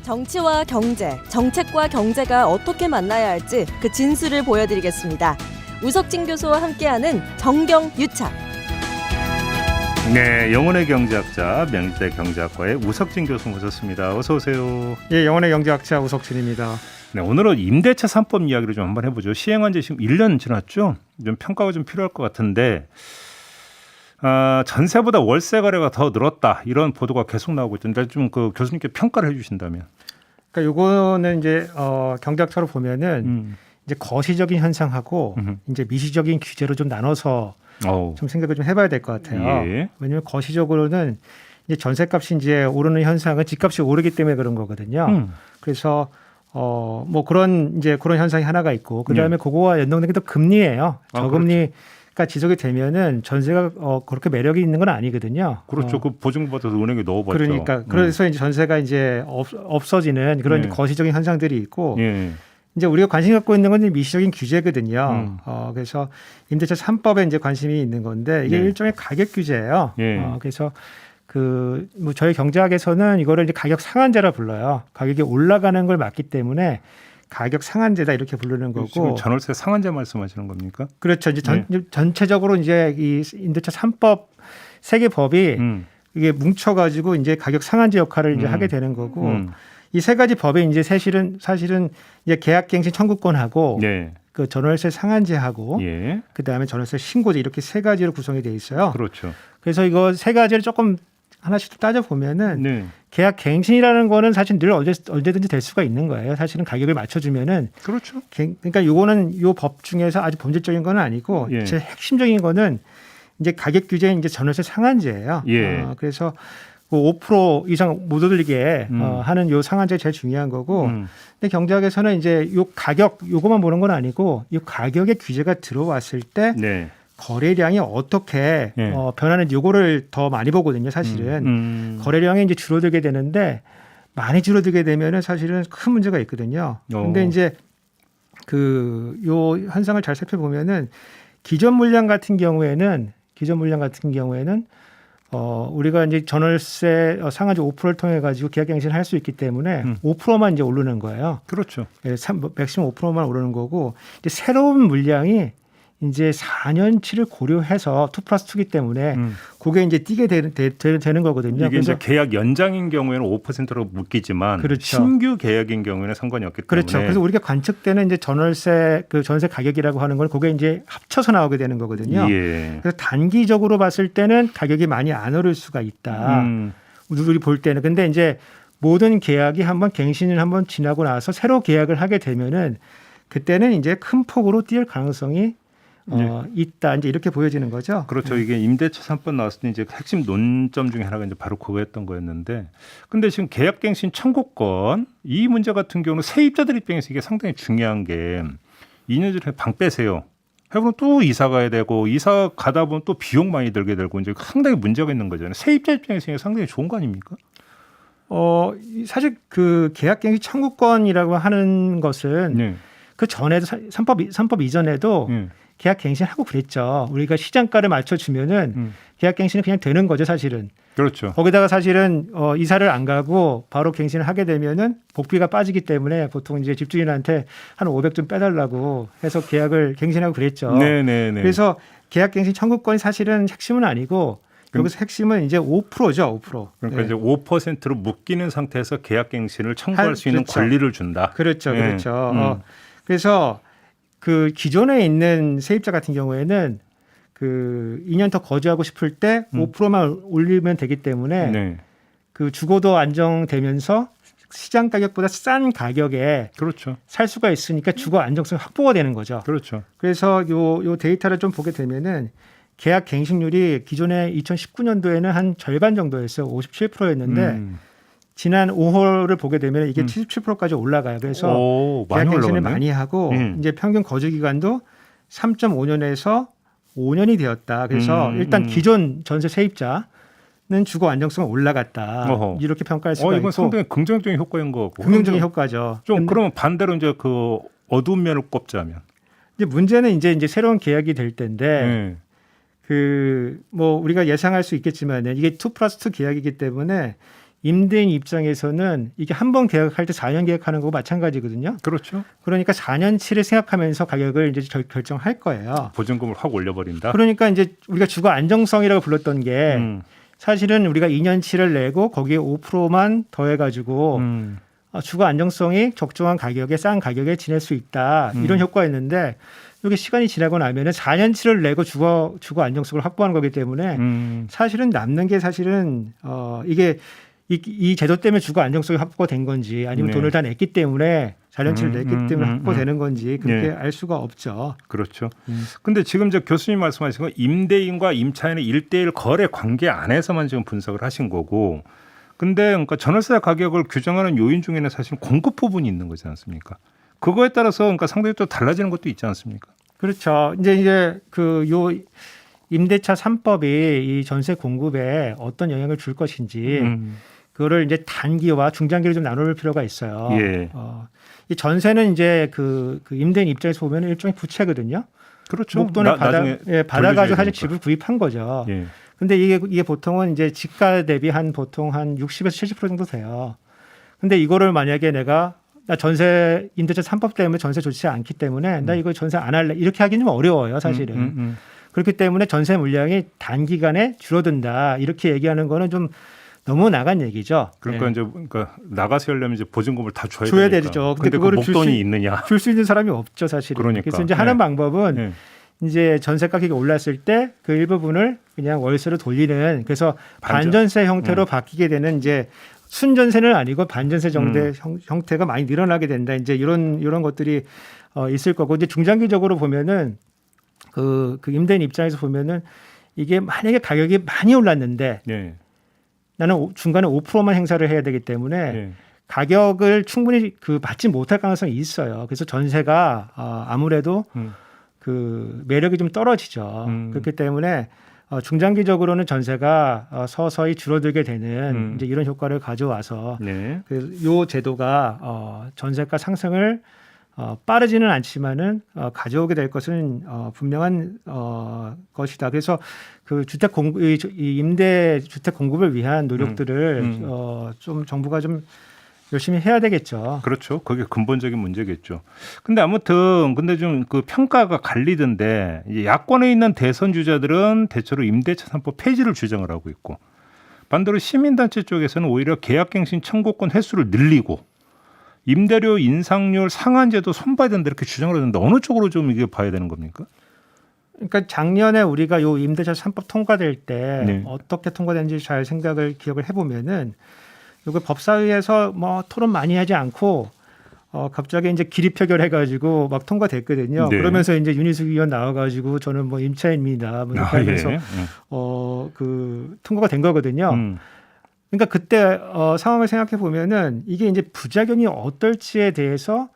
정치와 경제, 정책과 경제가 어떻게 만나야 할지 그 진술을 보여드리겠습니다. 우석진 교수와 함께하는 정경유착. 네, 영혼의 경제학자 명지대 경제학과의 우석진 교수 모셨습니다. 어서 오세요. 예, 영혼의 경제학자 우석진입니다. 네, 오늘은 임대차 3법 이야기를 좀 한번 해보죠. 시행한 지 지금 1년 지났죠. 좀 평가가 좀 필요할 것 같은데 전세보다 월세 거래가 더 늘었다 이런 보도가 계속 나오고 있던데 좀 그 교수님께 평가를 해주신다면. 그러니까 요거는 이제 경제학자로 보면은 이제 거시적인 현상하고 이제 미시적인 규제로 좀 나눠서 좀 생각을 좀 해봐야 될 것 같아요. 예. 왜냐하면 거시적으로는 이제 전세값이 이제 오르는 현상은 집값이 오르기 때문에 그런 거거든요. 그래서 뭐 그런 현상이 하나가 있고 그 다음에 그거와 연동된 게 또 금리예요. 저금리가 지속이 되면은 전세가 그렇게 매력이 있는 건 아니거든요. 그렇죠. 그 보증받아서 은행에 넣어봤죠. 그러니까 그래서 이제 전세가 이제 없어지는 그런 거시적인 현상들이 있고. 예. 이제 우리가 관심 갖고 있는 건 이제 미시적인 규제거든요. 그래서 임대차 3법에 이제 관심이 있는 건데 이게 일종의 가격 규제예요. 그래서 뭐 저희 경제학에서는 이거를 이제 가격 상한제라 불러요. 가격이 올라가는 걸 막기 때문에 가격 상한제다 이렇게 부르는 거고. 지금 전월세 상한제 말씀하시는 겁니까? 그렇죠. 이제 전체적으로 이제 이 임대차 3법 세 개 법이 이게 뭉쳐가지고 이제 가격 상한제 역할을 이제 하게 되는 거고. 이 세 가지 법에 이제 사실은 이제 계약갱신 청구권하고 그 전월세 상한제하고 그다음에 전월세 신고제 이렇게 세 가지로 구성이 돼 있어요. 그렇죠. 그래서 이거 세 가지를 조금 하나씩 따져 보면은 계약갱신이라는 거는 사실 늘 언제든지 될 수가 있는 거예요. 사실은 가격을 맞춰주면은 그렇죠. 그러니까 요거는 요 법 중에서 아주 본질적인 건 아니고 제일 핵심적인 거는 이제 가격 규제인 이제 전월세 상한제예요. 그래서 5% 이상 못 오르게 하는 요 상한제 제일 중요한 거고. 근데 경제학에서는 이제 요 가격 요거만 보는 건 아니고 이 가격의 규제가 들어왔을 때 거래량이 어떻게 변하는지 요거를 더 많이 보거든요. 사실은 거래량이 이제 줄어들게 되는데 많이 줄어들게 되면은 사실은 큰 문제가 있거든요. 근데 이제 요 현상을 잘 살펴보면은 기존 물량 같은 경우에는 우리가 이제 전월세 상한제 5%를 통해 가지고 계약갱신을 할 수 있기 때문에 5%만 이제 오르는 거예요. 그렇죠. 맥시멈 5%만 오르는 거고 이제 새로운 물량이 이제 4년치를 고려해서 2+2기 때문에 그게 이제 뛰게 되는 거거든요. 이게 이제 계약 연장인 경우에는 5%로 묶이지만 신규 계약인 경우에는 상관이 없기 때문에 그렇죠. 그래서 우리가 관측되는 이제 전월세 그 전세 가격이라고 하는 건 그게 이제 합쳐서 나오게 되는 거거든요. 그래서 단기적으로 봤을 때는 가격이 많이 안 오를 수가 있다. 우리 볼 때는 근데 이제 모든 계약이 한번 갱신을 한번 지나고 나서 새로 계약을 하게 되면은 그때는 이제 큰 폭으로 뛰을 가능성이 있다. 이제 이렇게 보여지는 거죠. 그렇죠. 이게 임대차 3법 나왔을 때 이제 핵심 논점 중에 하나가 이제 바로 그거였던 거였는데, 근데 지금 계약갱신 청구권 이 문제 같은 경우는 세입자들 입장에서 이게 상당히 중요한 게 2년 전에 방 빼세요. 해보면 또 이사 가야 되고 이사 가다 보면 또 비용 많이 들게 되고 이제 상당히 문제가 있는 거잖아요. 세입자 입장에서 이게 상당히 좋은 거 아닙니까? 사실 그 계약갱신 청구권이라고 하는 것은 그 전에도 3법 이전에도 계약갱신하고 그랬죠. 우리가 시장가를 맞춰주면은 계약갱신은 그냥 되는 거죠, 사실은. 그렇죠. 거기다가 사실은 이사를 안 가고 바로 갱신을 하게 되면은 복비가 빠지기 때문에 보통 이제 집주인한테 한 500 좀 빼달라고 해서 계약을 갱신하고 그랬죠. 그래서 계약갱신 청구권이 사실은 핵심은 아니고 여기서 핵심은 이제 5%죠, 5%. 그러니까 이제 5%로 묶이는 상태에서 계약갱신을 청구할 수 있는 권리를 준다. 그렇죠. 그래서 그 기존에 있는 세입자 같은 경우에는 그 2년 더 거주하고 싶을 때 5%만 올리면 되기 때문에 그 주거도 안정되면서 시장 가격보다 싼 가격에 살 수가 있으니까 주거 안정성이 확보가 되는 거죠. 그래서 요 데이터를 좀 보게 되면은 계약 갱신률이 기존에 2019년도에는 한 절반 정도였어요. 57%였는데 지난 5월을 보게 되면 이게 77%까지 올라가요. 그래서 계약 갱신을 많이 하고 이제 평균 거주 기간도 3.5년에서 5년이 되었다. 그래서 일단 기존 전세 세입자는 주거 안정성이 올라갔다. 이렇게 평가할 수가 있고. 이건 상당히 긍정적인 효과인 거고. 긍정적인 효과죠. 좀 그러면 반대로 이제 그 어두운 면을 꼽자면 이제 문제는 이제 새로운 계약이 될 텐데 그 뭐 우리가 예상할 수 있겠지만 이게 2+2 계약이기 때문에 임대인 입장에서는 이게 한 번 계약할 때 4년 계약하는 거고 마찬가지거든요. 그렇죠. 그러니까 4년치를 생각하면서 가격을 이제 결정할 거예요. 보증금을 확 올려버린다. 그러니까 이제 우리가 주거 안정성이라고 불렀던 게 사실은 우리가 2년치를 내고 거기에 5%만 더해가지고 주거 안정성이 적정한 가격에 싼 가격에 지낼 수 있다 이런 효과였는데 이게 시간이 지나고 나면은 4년치를 내고 주거 안정성을 확보하는 거기 때문에 사실은 남는 게 사실은 이게 이 제도 때문에 주거 안정성이 확보가 된 건지 아니면 네. 돈을 다 냈기 때문에 4년치를 냈기 때문에 확보되는 건지 그렇게 알 수가 없죠. 그렇죠. 근데 지금 저 교수님 말씀하신 건 임대인과 임차인의 1대1 거래 관계 안에서만 지금 분석을 하신 거고 근데 그러니까 전월세 가격을 규정하는 요인 중에는 사실 공급 부분이 있는 거지 않습니까? 그거에 따라서 그러니까 상당히 또 달라지는 것도 있지 않습니까? 그렇죠. 이제 그 요 임대차 3법이 이 전세 공급에 어떤 영향을 줄 것인지 그거를 이제 단기와 중장기로 좀 나눌 필요가 있어요. 예. 이 전세는 이제 그 임대인 입장에서 보면 일종의 부채거든요. 그렇죠. 목돈을 받아가지고 사실 되니까. 집을 구입한 거죠. 예. 근데 이게 보통은 이제 지가 대비 보통 한 60에서 70% 정도 돼요. 근데 이거를 만약에 나 전세 임대차 3법 때문에 전세 좋지 않기 때문에 나 이거 전세 안 할래 이렇게 하기는 좀 어려워요, 사실은. 그렇기 때문에 전세 물량이 단기간에 줄어든다 이렇게 얘기하는 거는 좀 너무 나간 얘기죠. 그러니까 예. 이제 그러니까 나가서 하려면 이제 보증금을 다 줘야 줘야 되니까. 되죠. 근데 그거를 그 목돈이 있느냐? 줄 수 있는 사람이 없죠, 사실은. 그러니까. 그래서 이제 하는 방법은 예. 이제 전세 가격이 올랐을 때 그 일부분을 그냥 월세로 돌리는 그래서 반전세 형태로 바뀌게 되는 이제 순전세는 아니고 반전세 형태가 많이 늘어나게 된다. 이제 이런 것들이 있을 거고 이제 중장기적으로 보면은 그 임대인 입장에서 보면은 이게 만약에 가격이 많이 올랐는데 예. 나는 중간에 5%만 행사를 해야 되기 때문에 예. 가격을 충분히 받지 못할 가능성이 있어요. 그래서 전세가 아무래도 그 매력이 좀 떨어지죠. 그렇기 때문에 중장기적으로는 전세가 서서히 줄어들게 되는 이제 이런 효과를 가져와서 네. 이 제도가 전세가 상승을 빠르지는 않지만은 가져오게 될 것은 분명한 것이다. 그래서 그 이 임대 주택 공급을 위한 노력들을 좀 정부가 좀 열심히 해야 되겠죠. 그렇죠. 그게 근본적인 문제겠죠. 근데 아무튼 근데 좀 그 평가가 갈리던데 이제 야권에 있는 대선 주자들은 대체로 임대차 3법 폐지를 주장을 하고 있고 반대로 시민단체 쪽에서는 오히려 계약갱신 청구권 횟수를 늘리고 임대료 인상률 상한제도 손봐야 된다 이렇게 주장을 하는데 어느 쪽으로 좀 이게 봐야 되는 겁니까? 그러니까 작년에 우리가 요 임대차 3법 통과될 때 네. 어떻게 통과된지 잘 기억을 해보면은 이거 법사위에서 뭐 토론 많이 하지 않고 갑자기 이제 기립 표결해가지고 막 통과됐거든요. 네. 그러면서 이제 윤희숙 의원 나와가지고 저는 뭐 임차인입니다. 뭐 이렇게 하면서 예. 그 통과가 된 거거든요. 그러니까 그때 상황을 생각해 보면은 이게 이제 부작용이 어떨지에 대해서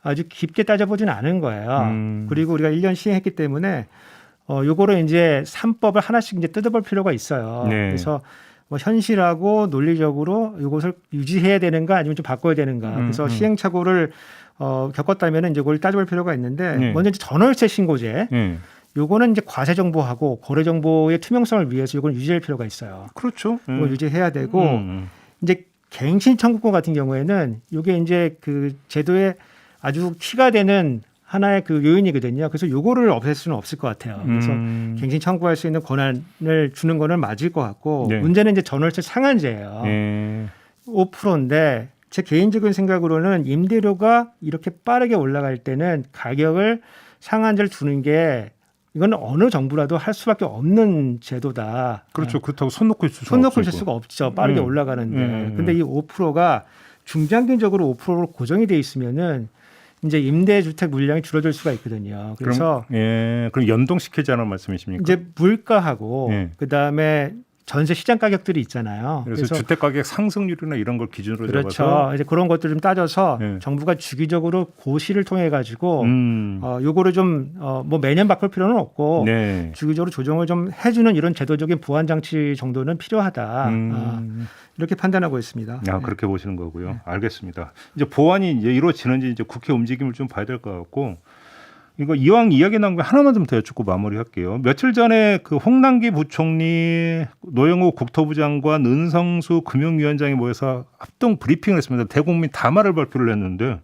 아주 깊게 따져보지는 않은 거예요. 그리고 우리가 1년 시행했기 때문에 요거를 이제 3법을 하나씩 이제 뜯어볼 필요가 있어요. 네. 그래서 뭐 현실하고 논리적으로 이것을 유지해야 되는가 아니면 좀 바꿔야 되는가. 그래서 시행착오를 겪었다면 이제 그걸 따져볼 필요가 있는데 네. 먼저 이제 전월세 신고제. 요거는 이제 과세 정보하고 거래 정보의 투명성을 위해서 요걸 유지할 필요가 있어요. 그렇죠. 그걸 유지해야 되고 이제 갱신 청구권 같은 경우에는 요게 이제 그 제도의 아주 키가 되는 하나의 그 요인이거든요. 그래서 요거를 없앨 수는 없을 것 같아요. 그래서 갱신 청구할 수 있는 권한을 주는 거는 맞을 것 같고 네. 문제는 이제 전월세 상한제예요. 5%인데 제 개인적인 생각으로는 임대료가 이렇게 빠르게 올라갈 때는 가격을 상한제를 두는 게 이건 어느 정부라도 할 수밖에 없는 제도다. 그렇죠. 그렇다고 손 놓고 있을 손 놓고 있을 수가 없죠. 빠르게 올라가는데. 근데 이 5%가 중장기적으로 5%로 고정이 돼 있으면은 이제 임대주택 물량이 줄어들 수가 있거든요. 그래서 그럼 연동시키자는 말씀이십니까? 이제 물가하고 예. 그다음에 전세 시장 가격들이 있잖아요. 그래서 주택 가격 상승률이나 이런 걸 기준으로 그렇죠. 잡아서 이제 그런 것들 좀 따져서 예. 정부가 주기적으로 고시를 통해 가지고 요거를 좀 뭐 매년 바꿀 필요는 없고 네. 주기적으로 조정을 좀 해주는 이런 제도적인 보완 장치 정도는 필요하다. 이렇게 판단하고 있습니다. 그렇게 보시는 거고요. 알겠습니다. 이제 보완이 이제 이루어지는지 이제 국회 움직임을 좀 봐야 될 것 같고 이거 이왕 이야기 나온 거 하나만 좀 더 여쭙고 마무리할게요. 며칠 전에 그 홍남기 부총리, 노영호 국토부 장관, 은성수 금융위원장이 모여서 합동 브리핑을 했습니다. 대국민 담화를 발표를 했는데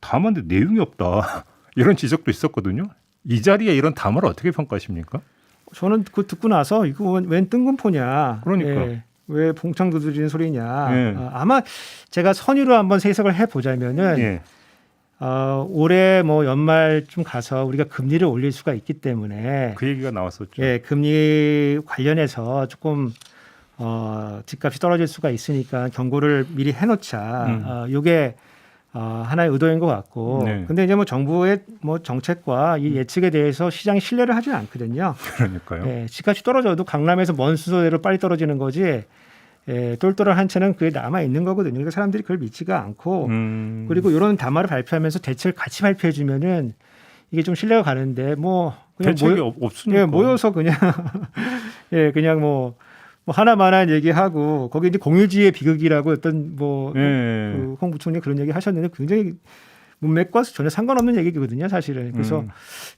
담화인데 내용이 없다. 이런 지적도 있었거든요. 이 자리에 이런 담화를 어떻게 평가하십니까? 저는 그거 듣고 나서 이거 웬 뜬금포냐. 그러니까. 예, 왜 봉창 두드리는 소리냐. 예. 아마 제가 선의로 한번 해석을 해보자면은 예. 올해 뭐 연말쯤 가서 우리가 금리를 올릴 수가 있기 때문에 그 얘기가 나왔었죠. 예, 금리 관련해서 조금 집값이 떨어질 수가 있으니까 경고를 미리 해놓자. 이게 하나의 의도인 것 같고. 네. 근데 이제 뭐 정부의 뭐 정책과 이 예측에 대해서 시장이 신뢰를 하지는 않거든요. 그러니까요. 예, 집값이 떨어져도 강남에서 먼 순서대로 빨리 떨어지는 거지. 예, 똘똘한 한 채는 그게 남아 있는 거거든요. 그러니까 사람들이 그걸 믿지가 않고 그리고 이런 담화를 발표하면서 대책을 같이 발표해 주면은 이게 좀 신뢰가 가는데 뭐 그냥 대책이 없으니까. 예, 모여서 그냥 예, 그냥 뭐 하나만한 얘기하고 거기 이제 공유지의 비극이라고 어떤 뭐 예. 그 홍 부총리 그런 얘기 하셨는데 굉장히 문맥과 전혀 상관없는 얘기거든요, 사실은. 그래서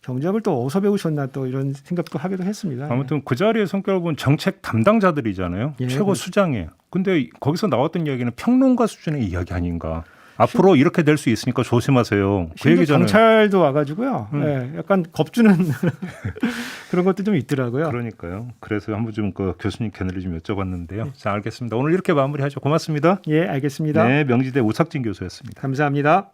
경제학을 또 어디서 배우셨나 또 이런 생각도 하기도 했습니다. 아무튼 그 자리에 성격을 보면 정책 담당자들이잖아요. 예, 최고 그렇죠. 수장이에요. 근데 거기서 나왔던 이야기는 평론가 수준의 이야기 아닌가. 앞으로 이렇게 될 수 있으니까 조심하세요. 그 심지어 얘기잖아요. 경찰도 와가지고요. 예, 약간 겁주는 그런 것도 좀 있더라고요. 그러니까요. 그래서 한번 좀 그 교수님 견해를 좀 여쭤봤는데요. 자, 알겠습니다. 오늘 이렇게 마무리하죠. 고맙습니다. 예, 알겠습니다. 네, 명지대 우석진 교수였습니다. 감사합니다.